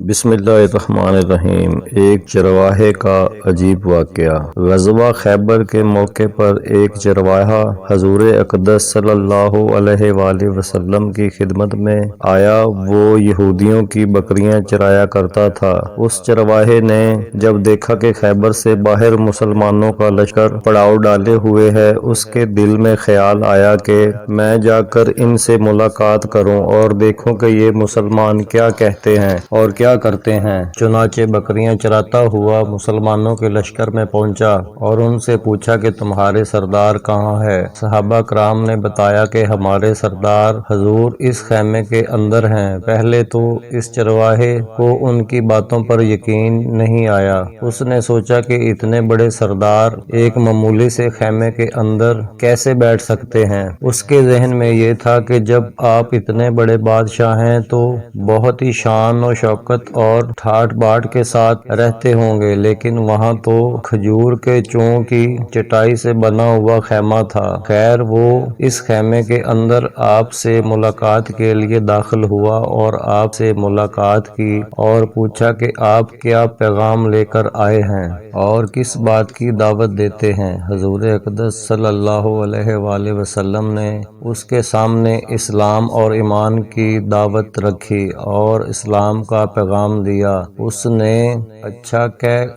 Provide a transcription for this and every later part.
بسم اللہ الرحمن الرحیم۔ ایک چرواہے کا عجیب واقعہ۔ غزوہ خیبر کے موقع پر ایک چرواہا حضور اقدس صلی اللہ علیہ وآلہ وسلم کی خدمت میں آیا۔ وہ یہودیوں کی بکریاں چرایا کرتا تھا۔ اس چرواہے نے جب دیکھا کہ خیبر سے باہر مسلمانوں کا لشکر پڑاؤ ڈالے ہوئے ہے، اس کے دل میں خیال آیا کہ میں جا کر ان سے ملاقات کروں اور دیکھوں کہ یہ مسلمان کیا کہتے ہیں اور کیا کرتے ہیں۔ چنانچہ بکریاں چراتا ہوا مسلمانوں کے لشکر میں پہنچا اور ان سے پوچھا کہ تمہارے سردار کہاں ہے؟ صحابہ کرام نے بتایا کہ ہمارے سردار حضور اس خیمے کے اندر ہیں۔ پہلے تو اس چرواہے کو ان کی باتوں پر یقین نہیں آیا۔ اس نے سوچا کہ اتنے بڑے سردار ایک معمولی سے خیمے کے اندر کیسے بیٹھ سکتے ہیں۔ اس کے ذہن میں یہ تھا کہ جب آپ اتنے بڑے بادشاہ ہیں تو بہت ہی شان و شوکت اور ٹھاٹ باٹ کے ساتھ رہتے ہوں گے، لیکن وہاں تو کھجور کے چوں کی چٹائی سے بنا ہوا خیمہ تھا۔ خیر، وہ اس خیمے کے اندر آپ سے ملاقات کے لیے داخل ہوا اور آپ سے ملاقات کی اور پوچھا کہ آپ کیا پیغام لے کر آئے ہیں اور کس بات کی دعوت دیتے ہیں۔ حضور اقدس صلی اللہ علیہ وآلہ وسلم نے اس کے سامنے اسلام اور ایمان کی دعوت رکھی اور اسلام کا پیغام دیا۔ اس نے اچھا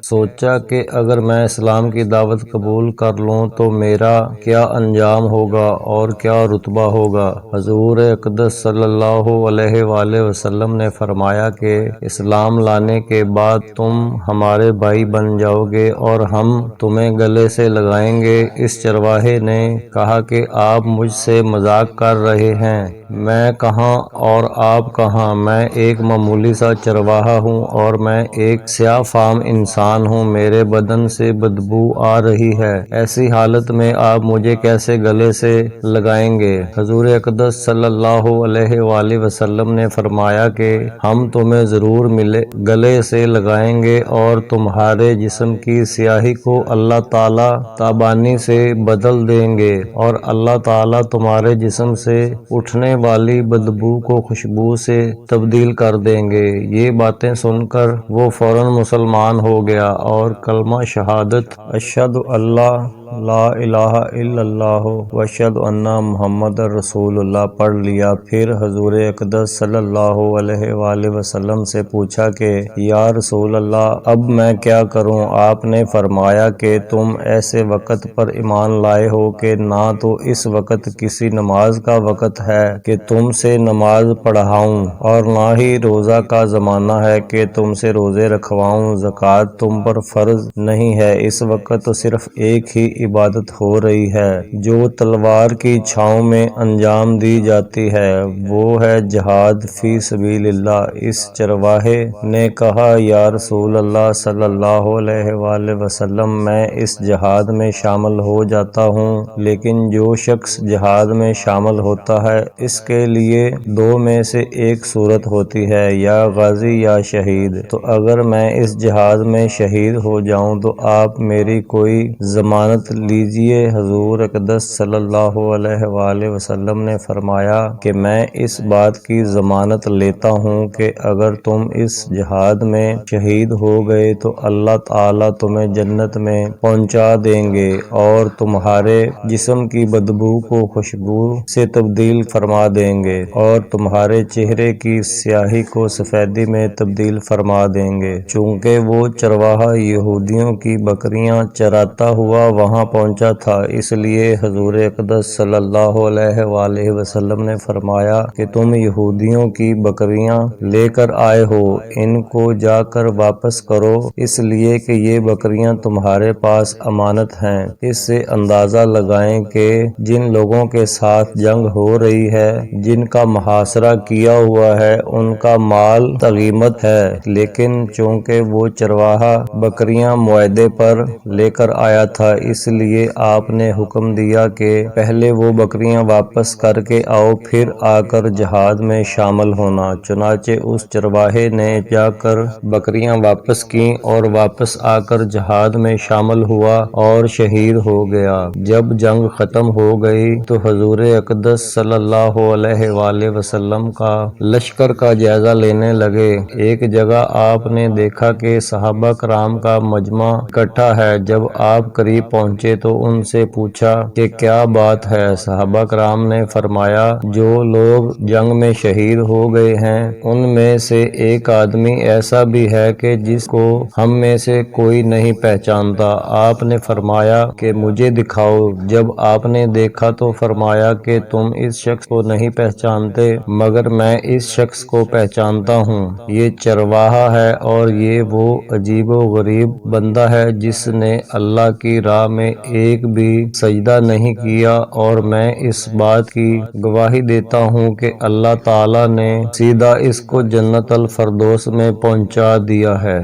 سوچا کہ اگر میں اسلام کی دعوت قبول کر لوں تو میرا کیا انجام ہوگا اور کیا رتبہ ہوگا۔ حضور اقدس صلی اللہ علیہ وآلہ وسلم نے فرمایا کہ اسلام لانے کے بعد تم ہمارے بھائی بن جاؤ گے اور ہم تمہیں گلے سے لگائیں گے۔ اس چرواہے نے کہا کہ آپ مجھ سے مذاق کر رہے ہیں، میں کہاں اور آپ کہاں؟ میں ایک معمولی سا چرواہا ہوں اور میں ایک سیاہ فام انسان ہوں، میرے بدن سے بدبو آ رہی ہے، ایسی حالت میں آپ مجھے کیسے گلے سے لگائیں گے؟ حضور اقدس صلی اللہ علیہ وآلہ وسلم نے فرمایا کہ ہم تمہیں ضرور گلے سے لگائیں گے اور تمہارے جسم کی سیاہی کو اللہ تعالیٰ تابانی سے بدل دیں گے اور اللہ تعالیٰ تمہارے جسم سے اٹھنے والی بدبو کو خوشبو سے تبدیل کر دیں گے۔ یہ باتیں سن کر وہ فوراً مسلمان ہو گیا اور کلمہ شہادت اشہد اللہ لا الہ الا اللہ واشہد ان محمد رسول اللہ پڑھ لیا۔ پھر حضور اقدس صلی اللہ علیہ وآلہ وسلم سے پوچھا کہ یا رسول اللہ، اب میں کیا کروں؟ آپ نے فرمایا کہ تم ایسے وقت پر ایمان لائے ہو کہ نہ تو اس وقت کسی نماز کا وقت ہے کہ تم سے نماز پڑھاؤں اور نہ ہی روزہ کا زمانہ ہے کہ تم سے روزے رکھواؤں، زکوٰۃ تم پر فرض نہیں ہے، اس وقت تو صرف ایک ہی عبادت ہو رہی ہے جو تلوار کی چھاؤں میں انجام دی جاتی ہے، وہ ہے جہاد فی سبیل اللہ۔ اس چرواہے نے کہا یا رسول اللہ صلی اللہ علیہ وآلہ وسلم، میں اس جہاد میں شامل ہو جاتا ہوں، لیکن جو شخص جہاد میں شامل ہوتا ہے اس کے لیے دو میں سے ایک صورت ہوتی ہے، یا غازی یا شہید۔ تو اگر میں اس جہاد میں شہید ہو جاؤں تو آپ میری کوئی ضمانت لیجئے۔ حضور اقدس صلی اللہ علیہ وآلہ وسلم نے فرمایا کہ میں اس بات کی ضمانت لیتا ہوں کہ اگر تم اس جہاد میں شہید ہو گئے تو اللہ تعالیٰ تمہیں جنت میں پہنچا دیں گے اور تمہارے جسم کی بدبو کو خوشبو سے تبدیل فرما دیں گے اور تمہارے چہرے کی سیاہی کو سفیدی میں تبدیل فرما دیں گے۔ چونکہ وہ چرواہا یہودیوں کی بکریاں چراتا ہوا وہاں پہنچا تھا، اس لیے حضور اقدس صلی اللہ علیہ وآلہ وسلم نے فرمایا کہ تم یہودیوں کی بکریاں لے کر آئے ہو، ان کو جا کر واپس کرو، اس لیے کہ یہ بکریاں تمہارے پاس امانت ہیں۔ اس سے اندازہ لگائیں کہ جن لوگوں کے ساتھ جنگ ہو رہی ہے، جن کا محاصرہ کیا ہوا ہے، ان کا مال غنیمت ہے، لیکن چونکہ وہ چرواہا بکریاں معاہدے پر لے کر آیا تھا، اس اس لیے آپ نے حکم دیا کہ پہلے وہ بکریاں واپس کر کے آؤ، پھر آ کر جہاد میں شامل ہونا۔ چنانچہ اس چرواہے نے جا کر بکریاں واپس کیں اور واپس آ کر جہاد میں شامل ہوا اور شہید ہو گیا۔ جب جنگ ختم ہو گئی تو حضور اقدس صلی اللہ علیہ وآلہ وسلم کا لشکر کا جائزہ لینے لگے۔ ایک جگہ آپ نے دیکھا کہ صحابہ کرام کا مجمع اکٹھا ہے۔ جب آپ قریب پہنچے تو ان سے پوچھا کہ کیا بات ہے؟ صحابہ کرام نے فرمایا، جو لوگ جنگ میں شہید ہو گئے ہیں ان میں سے ایک آدمی ایسا بھی ہے کہ جس کو ہم میں سے کوئی نہیں پہچانتا۔ آپ نے فرمایا کہ مجھے دکھاؤ۔ جب آپ نے دیکھا تو فرمایا کہ تم اس شخص کو نہیں پہچانتے مگر میں اس شخص کو پہچانتا ہوں۔ یہ چرواہا ہے اور یہ وہ عجیب و غریب بندہ ہے جس نے اللہ کی راہ میں ایک بھی سجدہ نہیں کیا، اور میں اس بات کی گواہی دیتا ہوں کہ اللہ تعالی نے سیدھا اس کو جنت الفردوس میں پہنچا دیا ہے۔